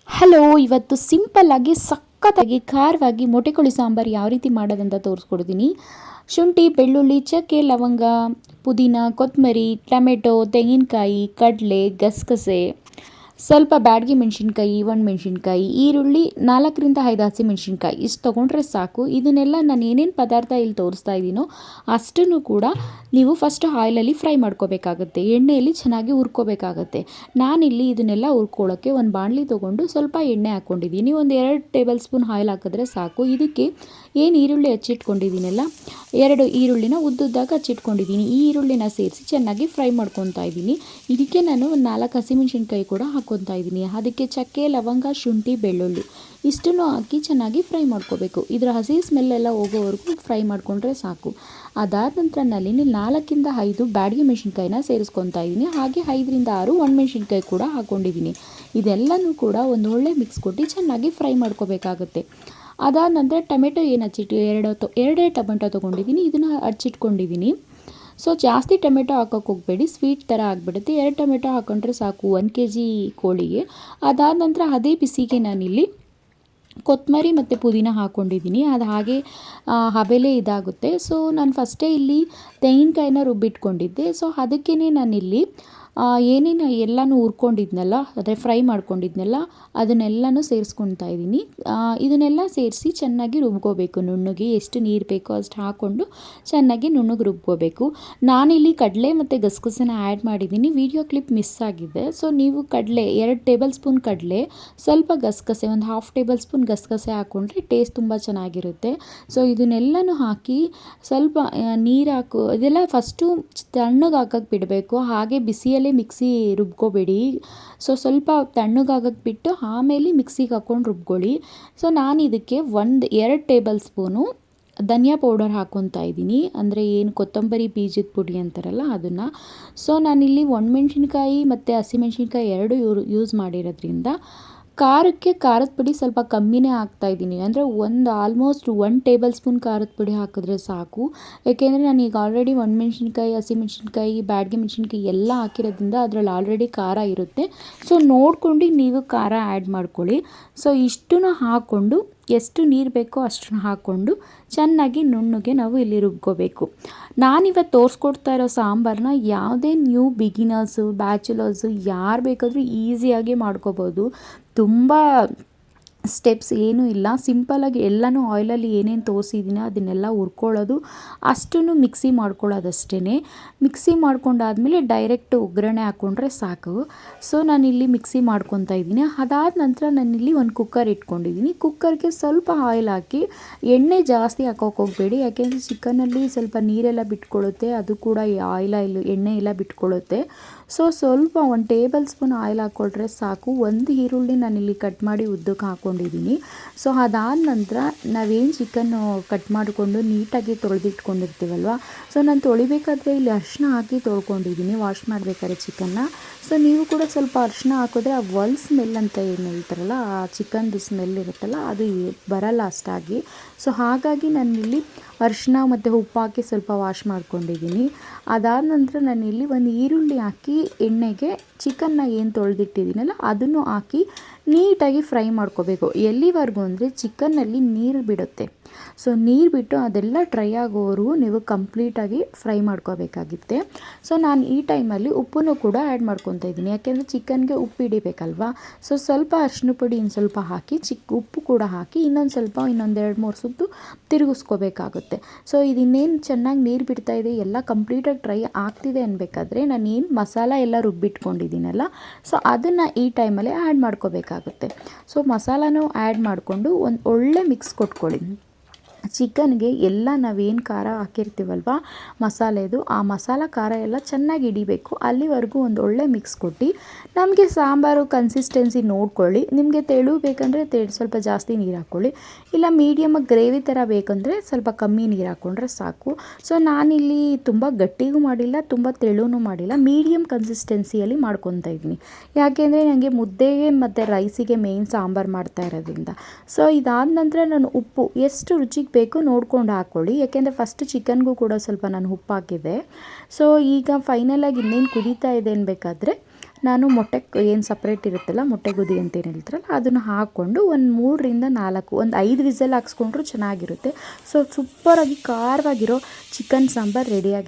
Hello, ಇವತ್ತು simple ಆಗಿ ಸಖತ್ತಾಗಿ ಖಾರವಾಗಿ ಮೊಟ್ಟೆಕೋಳಿ ಸಾಂಬಾರು ಯಾವ ರೀತಿ ಮಾಡೋದಂತ ತೋರಿಸ್ಕೊಡ್ತೀನಿ. ಶುಂಠಿ, ಬೆಳ್ಳುಳ್ಳಿ, ಚಕ್ಕೆ, ಲವಂಗ, ಪುದೀನ, ಕೊತ್ತಂಬರಿ, ಟೊಮೆಟೊ, ತೆಂಗಿನಕಾಯಿ, ಕಡಲೆ, ಗಸಗಸೆ, ಸ್ವಲ್ಪ ಬ್ಯಾಡಗಿ ಮೆಣಸಿನ್ಕಾಯಿ, ಒಣಮೆಣಸಿನ್ಕಾಯಿ, ಈರುಳ್ಳಿ 4-5 ಹಸಿಮೆಣಸಿನ್ಕಾಯಿ ಇಷ್ಟು ತೊಗೊಂಡ್ರೆ ಸಾಕು. ಇದನ್ನೆಲ್ಲ ನಾನು ಏನೇನು ಪದಾರ್ಥ ಇಲ್ಲಿ ತೋರಿಸ್ತಾ ಇದ್ದೀನೋ ಅಷ್ಟನ್ನು ಕೂಡ ನೀವು ಫಸ್ಟ್ ಆಯಿಲಲ್ಲಿ ಫ್ರೈ ಮಾಡ್ಕೋಬೇಕಾಗತ್ತೆ, ಎಣ್ಣೆಯಲ್ಲಿ ಚೆನ್ನಾಗಿ ಹುರ್ಕೋಬೇಕಾಗತ್ತೆ. ನಾನಿಲ್ಲಿ ಇದನ್ನೆಲ್ಲ ಹುರ್ಕೊಳ್ಳೋಕ್ಕೆ ಒಂದು ಬಾಣಲಿ ತೊಗೊಂಡು ಸ್ವಲ್ಪ ಎಣ್ಣೆ ಹಾಕ್ಕೊಂಡಿದ್ದೀನಿ. ಒಂದು 2 ಟೇಬಲ್ ಸ್ಪೂನ್ ಆಯಿಲ್ ಹಾಕಿದ್ರೆ ಸಾಕು. ಇದಕ್ಕೆ ಏನು ಈರುಳ್ಳಿ ಹಚ್ಚಿಟ್ಕೊಂಡಿದ್ದೀನಲ್ಲ, 2 ಈರುಳ್ಳಿನ ಉದ್ದುದ್ದಾಗ ಹಚ್ಚಿಟ್ಕೊಂಡಿದ್ದೀನಿ. ಈ ಈರುಳ್ಳಿನ ಸೇರಿಸಿ ಚೆನ್ನಾಗಿ ಫ್ರೈ ಮಾಡ್ಕೊತಾ ಇದ್ದೀನಿ. ಇದಕ್ಕೆ ನಾನು ಒಂದು 4 ಹಸಿಮೆಣಸಿನ್ಕಾಯಿ ಕೂಡ ಹಾಕ್ಕೊತಾ ಇದ್ದೀನಿ. ಅದಕ್ಕೆ ಚಕ್ಕೆ, ಲವಂಗ, ಶುಂಠಿ, ಬೆಳ್ಳುಳ್ಳಿ ಇಷ್ಟನ್ನು ಹಾಕಿ ಚೆನ್ನಾಗಿ ಫ್ರೈ ಮಾಡ್ಕೋಬೇಕು. ಇದರ ಹಸಿ ಸ್ಮೆಲ್ಲೆಲ್ಲ ಹೋಗೋವರೆಗೂ ಫ್ರೈ ಮಾಡಿಕೊಂಡ್ರೆ ಸಾಕು. ಅದಾದ ನಂತರ ನಲ್ಲಿ 4-5 ಬ್ಯಾಡಗಿ ಮೆಣಸಿನ್ಕಾಯಿನ ಸೇರಿಸ್ಕೊತಾ ಇದ್ದೀನಿ. ಹಾಗೆ 5-6 ಒಣಮೆಣಸಿನ್ಕಾಯಿ ಕೂಡ ಹಾಕ್ಕೊಂಡಿದ್ದೀನಿ. ಇದೆಲ್ಲನೂ ಕೂಡ ಒಂದು ಒಳ್ಳೆ ಮಿಕ್ಸ್ ಕೊಟ್ಟು ಚೆನ್ನಾಗಿ ಫ್ರೈ ಮಾಡ್ಕೋಬೇಕಾಗುತ್ತೆ. ಅದಾದ ನಂತರ ಟೊಮೆಟೊ ಏನು ಎರಡೇ ಟೊಮೆಟೊ ತೊಗೊಂಡಿದ್ದೀನಿ, ಇದನ್ನು ಹಚ್ಚಿಟ್ಕೊಂಡಿದ್ದೀನಿ. ಸೊ ಜಾಸ್ತಿ ಟೊಮೆಟೊ ಹಾಕೋಕ್ಕೆ ಹೋಗಬೇಡಿ, ಸ್ವೀಟ್ ಥರ ಆಗಿಬಿಡುತ್ತೆ. 2 ಟೊಮೆಟೊ ಹಾಕೊಂಡ್ರೆ ಸಾಕು 1 kg ಕೋಳಿಗೆ. ಅದಾದ ನಂತರ ಅದೇ ಬಿಸಿಗೆ ನಾನಿಲ್ಲಿ ಕೊತ್ತಂಬರಿ ಮತ್ತು ಪುದೀನ ಹಾಕ್ಕೊಂಡಿದ್ದೀನಿ. ಅದು ಹಾಗೆ ಹಬೆಲೆ ಇದಾಗುತ್ತೆ. ಸೊ ನಾನು ಫಸ್ಟೇ ಇಲ್ಲಿ ತೆಂಗಿನಕಾಯಿನ ರುಬ್ಬಿಟ್ಕೊಂಡಿದ್ದೆ. ಸೊ ಅದಕ್ಕೇ ನಾನಿಲ್ಲಿ ಏನೇನು ಎಲ್ಲನೂ ಹುರ್ಕೊಂಡಿದ್ನಲ್ಲ, ಅದೇ ಫ್ರೈ ಮಾಡ್ಕೊಂಡಿದ್ನಲ್ಲ, ಅದನ್ನೆಲ್ಲನೂ ಸೇರಿಸ್ಕೊತಾ ಇದ್ದೀನಿ. ಇದನ್ನೆಲ್ಲ ಸೇರಿಸಿ ಚೆನ್ನಾಗಿ ರುಬ್ಕೋಬೇಕು. ನುಣ್ಣಗೆ ಎಷ್ಟು ನೀರು ಬೇಕೋ ಅಷ್ಟು ಹಾಕ್ಕೊಂಡು ಚೆನ್ನಾಗಿ ನುಣ್ಣಗೆ ರುಬ್ಕೋಬೇಕು. ನಾನಿಲ್ಲಿ ಕಡಲೆ ಮತ್ತು ಗಸಗಸೆನ ಆ್ಯಡ್ ಮಾಡಿದ್ದೀನಿ. ವಿಡಿಯೋ ಕ್ಲಿಪ್ ಮಿಸ್ ಆಗಿದೆ. ಸೊ ನೀವು ಕಡಲೆ 2 ಟೇಬಲ್ ಸ್ಪೂನ್ ಕಡಲೆ, ಸ್ವಲ್ಪ ಗಸಗಸೆ, ಒಂದು 1/2 ಟೇಬಲ್ ಸ್ಪೂನ್ ಗಸಗಸೆ ಹಾಕ್ಕೊಂಡ್ರೆ ಟೇಸ್ಟ್ ತುಂಬ ಚೆನ್ನಾಗಿರುತ್ತೆ. ಸೊ ಇದನ್ನೆಲ್ಲನೂ ಹಾಕಿ ಸ್ವಲ್ಪ ನೀರು ಇದೆಲ್ಲ ಫಸ್ಟು ತಣ್ಣಗೆ ಹಾಕಕ್ಕೆ ಬಿಡಬೇಕು. ಹಾಗೆ ಬಿಸಿಯಲ್ಲೇ ಮಿಕ್ಸಿ ರುಬ್ಕೋಬೇಡಿ. ಸೊ ಸ್ವಲ್ಪ ತಣ್ಣಗಾಗಕ್ಕೆ ಬಿಟ್ಟು ಆಮೇಲೆ ಮಿಕ್ಸಿಗೆ ಹಾಕ್ಕೊಂಡು ರುಬ್ಕೊಳ್ಳಿ. ಸೊ ನಾನು ಇದಕ್ಕೆ 2 ಟೇಬಲ್ ಸ್ಪೂನು ಧನಿಯಾ ಪೌಡರ್ ಹಾಕ್ಕೊತಾ ಇದ್ದೀನಿ. ಅಂದರೆ ಏನು ಕೊತ್ತಂಬರಿ ಬೀಜದ ಪುಡಿ ಅಂತಾರಲ್ಲ ಅದನ್ನು. ಸೊ ನಾನಿಲ್ಲಿ ಒಣಮೆಣ್ಸಿನ್ಕಾಯಿ ಮತ್ತು ಹಸಿಮೆಣ್ಸಿನ್ಕಾಯಿ 2 ಯೂಸ್ ಮಾಡಿರೋದ್ರಿಂದ ಖಾರಕ್ಕೆ ಖಾರದ ಪುಡಿ ಸ್ವಲ್ಪ ಕಮ್ಮಿನೇ ಹಾಕ್ತಾಯಿದ್ದೀನಿ. ಅಂದರೆ ಆಲ್ಮೋಸ್ಟ್ 1 ಟೇಬಲ್ ಸ್ಪೂನ್ ಖಾರದ ಪುಡಿ ಹಾಕಿದ್ರೆ ಸಾಕು. ಏಕೆಂದರೆ ನಾನೀಗ ಆಲ್ರೆಡಿ ಒಣಮೆಣ್ಸಿನ್ಕಾಯಿ, ಹಸಿಮೆಣ್ಸಿನ್ಕಾಯಿ, ಬ್ಯಾಡಗಿ ಮೆಣಸಿನ್ಕಾಯಿ ಎಲ್ಲ ಹಾಕಿರೋದ್ರಿಂದ ಅದರಲ್ಲಿ ಆಲ್ರೆಡಿ ಖಾರ ಇರುತ್ತೆ. ಸೊ ನೋಡ್ಕೊಂಡು ನೀವು ಖಾರ ಆ್ಯಡ್ ಮಾಡ್ಕೊಳ್ಳಿ. ಸೊ ಇಷ್ಟನ್ನು ಹಾಕ್ಕೊಂಡು ಎಷ್ಟು ನೀರು ಬೇಕೋ ಅಷ್ಟನ್ನು ಹಾಕ್ಕೊಂಡು ಚೆನ್ನಾಗಿ ನುಣ್ಣಗೆ ನಾವು ಇಲ್ಲಿ ರುಬ್ಕೋಬೇಕು. ನಾನಿವತ್ತು ತೋರಿಸ್ಕೊಡ್ತಾ ಇರೋ ಸಾಂಬಾರನ್ನ ಯಾವುದೇ ನ್ಯೂ ಬಿಗಿನರ್ಸು, ಬ್ಯಾಚುಲರ್ಸು ಯಾರು ಬೇಕಾದರೂ ಈಸಿಯಾಗಿ ಮಾಡ್ಕೋಬೋದು. ತುಂಬ ಸ್ಟೆಪ್ಸ್ ಏನೂ ಇಲ್ಲ. ಸಿಂಪಲಾಗಿ ಎಲ್ಲನೂ ಆಯಿಲಲ್ಲಿ ಏನೇನು ತೋರಿಸಿದ್ದೀನೋ ಅದನ್ನೆಲ್ಲ ಹುರ್ಕೊಳ್ಳೋದು, ಅಷ್ಟನ್ನು ಮಿಕ್ಸಿ ಮಾಡ್ಕೊಳ್ಳೋದಷ್ಟೇ. ಮಿಕ್ಸಿ ಮಾಡ್ಕೊಂಡಾದಮೇಲೆ ಡೈರೆಕ್ಟ್ ಒಗ್ಗರಣೆ ಹಾಕ್ಕೊಂಡ್ರೆ ಸಾಕು. ಸೊ ನಾನಿಲ್ಲಿ ಮಿಕ್ಸಿ ಮಾಡ್ಕೊತಾ ಇದ್ದೀನಿ. ಅದಾದ ನಂತರ ನಾನಿಲ್ಲಿ ಒಂದು ಕುಕ್ಕರ್ ಇಟ್ಕೊಂಡಿದ್ದೀನಿ. ಕುಕ್ಕರ್ಗೆ ಸ್ವಲ್ಪ ಆಯಿಲ್ ಹಾಕಿ, ಎಣ್ಣೆ ಜಾಸ್ತಿ ಹಾಕೋಕೆ ಹೋಗಬೇಡಿ. ಯಾಕೆಂದರೆ ಚಿಕನಲ್ಲಿ ಸ್ವಲ್ಪ ನೀರೆಲ್ಲ ಬಿಟ್ಕೊಳ್ಳುತ್ತೆ, ಅದು ಕೂಡ ಎಣ್ಣೆ ಎಲ್ಲ ಬಿಟ್ಕೊಳ್ಳುತ್ತೆ. ಸೊ ಸ್ವಲ್ಪ 1 ಟೇಬಲ್ ಸ್ಪೂನ್ ಆಯಿಲ್ ಹಾಕ್ಕೊಂಡ್ರೆ ಸಾಕು. 1 ಈರುಳ್ಳಿ ನಾನಿಲ್ಲಿ ಕಟ್ ಮಾಡಿ ಉದ್ದಕ್ಕೆ ಹಾಕ್ಕೊಂಡಿದ್ದೀನಿ. ಸೊ ಅದಾದ ನಂತರ ನಾವೇನು ಚಿಕನ್ನು ಕಟ್ ಮಾಡಿಕೊಂಡು ನೀಟಾಗಿ ತೊಳೆದಿಟ್ಕೊಂಡಿರ್ತೀವಲ್ವ, ಸೊ ನಾನು ತೊಳಿಬೇಕಾದ್ರೆ ಇಲ್ಲಿ ಅರಿಶಿನ ಹಾಕಿ ತೊಳ್ಕೊಂಡಿದ್ದೀನಿ ವಾಶ್ ಮಾಡಬೇಕಾದ್ರೆ ಚಿಕನ್ನ. ಸೊ ನೀವು ಕೂಡ ಸ್ವಲ್ಪ ಅರಿಶಿನ ಹಾಕಿದ್ರೆ ಆ ಸ್ಮೆಲ್ ಅಂತ ಏನು ಹೇಳ್ತಾರಲ್ಲ, ಆ ಚಿಕನ್ದು ಸ್ಮೆಲ್ ಇರುತ್ತಲ್ಲ ಅದು ಬರಲ್ಲ ಅಷ್ಟಾಗಿ. ಸೊ ಹಾಗಾಗಿ ನಾನಿಲ್ಲಿ ಅರಿಶಿನ ಮತ್ತು ಉಪ್ಪು ಹಾಕಿ ಸ್ವಲ್ಪ ವಾಶ್ ಮಾಡ್ಕೊಂಡಿದ್ದೀನಿ. ಅದಾದ ನಂತರ ನಾನಿಲ್ಲಿ ಒಂದು ಈರುಳ್ಳಿ ಹಾಕಿ ಎಣ್ಣೆಗೆ ಚಿಕನ್ನ ಏನು ತೊಳೆದಿಟ್ಟಿದ್ದೀನಲ್ಲ ಅದನ್ನು ಹಾಕಿ ನೀಟಾಗಿ ಫ್ರೈ ಮಾಡ್ಕೋಬೇಕು. ಎಲ್ಲಿವರೆಗೂ ಅಂದರೆ ಚಿಕನ್ನಲ್ಲಿ ನೀರು ಬಿಡುತ್ತೆ. ಸೊ ನೀರು ಬಿಟ್ಟು ಅದೆಲ್ಲ ಡ್ರೈ ಆಗೋವರೆಗೂ ನೀವು ಕಂಪ್ಲೀಟಾಗಿ ಫ್ರೈ ಮಾಡ್ಕೋಬೇಕಾಗುತ್ತೆ. ಸೊ ನಾನು ಈ ಟೈಮಲ್ಲಿ ಉಪ್ಪನ್ನು ಕೂಡ ಆ್ಯಡ್ ಮಾಡ್ಕೊತಾ ಇದ್ದೀನಿ. ಯಾಕೆಂದರೆ ಚಿಕನ್ಗೆ ಉಪ್ಪು ಹಿಡಿಬೇಕಲ್ವಾ. ಸೊ ಸ್ವಲ್ಪ ಅರಿಶಿನ ಪುಡಿ ಇನ್ನು ಸ್ವಲ್ಪ ಹಾಕಿ, ಉಪ್ಪು ಕೂಡ ಹಾಕಿ ಇನ್ನೊಂದು 2-3 ಸುತ್ತು ತಿರುಗಿಸ್ಕೋಬೇಕಾಗುತ್ತೆ. ಸೊ ಇನ್ನೇನು ಚೆನ್ನಾಗಿ ನೀರು ಬಿಡ್ತಾ ಇದೆ, ಎಲ್ಲ ಕಂಪ್ಲೀಟಾಗಿ ಡ್ರೈ ಆಗ್ತಿದೆ ಅನ್ಬೇಕಾದ್ರೆ ನಾನೇನು ಮಸಾಲ ಎಲ್ಲ ರುಬ್ಬಿಟ್ಕೊಂಡಿದ್ದೀನಲ್ಲ, ಸೊ ಅದನ್ನು ಈ ಟೈಮಲ್ಲಿ ಆ್ಯಡ್ ಮಾಡ್ಕೋಬೇಕಾಗುತ್ತೆ. ಸೊ ಮಸಾಲಾನೂ ಆ್ಯಡ್ ಮಾಡಿಕೊಂಡು ಒಂದು ಒಳ್ಳೆ ಮಿಕ್ಸ್ ಕೊಟ್ಕೊಳ್ಳಿ. ಚಿಕನ್ಗೆ ಎಲ್ಲ ನಾವೇನು ಖಾರ ಹಾಕಿರ್ತೀವಲ್ವ ಮಸಾಲೆದು, ಆ ಮಸಾಲ ಖಾರ ಎಲ್ಲ ಚೆನ್ನಾಗಿ ಹಿಡಿಬೇಕು. ಅಲ್ಲಿವರೆಗೂ ಒಂದು ಒಳ್ಳೆ ಮಿಕ್ಸ್ ಕೊಟ್ಟು ನಮಗೆ ಸಾಂಬಾರು ಕನ್ಸಿಸ್ಟೆನ್ಸಿ ನೋಡ್ಕೊಳ್ಳಿ. ನಿಮಗೆ ತೆಳು ಬೇಕಂದರೆ ಸ್ವಲ್ಪ ಜಾಸ್ತಿ ನೀರು ಹಾಕ್ಕೊಳ್ಳಿ, ಇಲ್ಲ ಮೀಡಿಯಮಾಗಿ ಗ್ರೇವಿ ಥರ ಬೇಕಂದರೆ ಸ್ವಲ್ಪ ಕಮ್ಮಿ ನೀರು ಹಾಕ್ಕೊಂಡ್ರೆ ಸಾಕು. ಸೊ ನಾನಿಲ್ಲಿ ತುಂಬ ಗಟ್ಟಿಗೂ ಮಾಡಿಲ್ಲ, ತುಂಬ ತೆಳುನೂ ಮಾಡಿಲ್ಲ, ಮೀಡಿಯಮ್ ಕನ್ಸಿಸ್ಟೆನ್ಸಿಯಲ್ಲಿ ಮಾಡ್ಕೊತಾ ಇದ್ದೀನಿ. ಯಾಕೆಂದರೆ ನನಗೆ ಮುದ್ದೆಗೆ ಮತ್ತು ರೈಸಿಗೆ ಮೇಯ್ನ್ ಸಾಂಬಾರು ಮಾಡ್ತಾ ಇರೋದ್ರಿಂದ. ಸೊ ಇದಾದ ನಂತರ ನಾನು ಉಪ್ಪು ಎಷ್ಟು ರುಚಿಗೆ ಬೇಕು ನೋಡ್ಕೊಂಡು ಹಾಕ್ಕೊಳ್ಳಿ. ಯಾಕೆಂದರೆ ಫಸ್ಟ್ ಚಿಕನ್ಗೂ ಕೂಡ ಸ್ವಲ್ಪ ನಾನು ಉಪ್ಪು ಹಾಕಿದ್ದೆ. ಸೊ ಈಗ ಫೈನಲಾಗಿ ಇನ್ನೇನು ಕುದೀತಾ ಇದೆ ಅನ್ಬೇಕಾದ್ರೆ ನಾನು ಮೊಟ್ಟೆ ಏನು ಸಪ್ರೇಟ್ ಇರುತ್ತಲ್ಲ ಮೊಟ್ಟೆ ಗುದಿ ಅಂತ ಏನು ಹೇಳ್ತಾರಲ್ಲ ಅದನ್ನು ಹಾಕ್ಕೊಂಡು ಒಂದು 3ರಿಂದ 4 ಒಂದು 5 ವಿಸಲ್ ಹಾಕ್ಸ್ಕೊಂಡ್ರೂ ಚೆನ್ನಾಗಿರುತ್ತೆ. ಸೊ ಸೂಪರಾಗಿ ಖಾರವಾಗಿರೋ ಚಿಕನ್ ಸಾಂಬಾರು ರೆಡಿಯಾಗಿರುತ್ತೆ.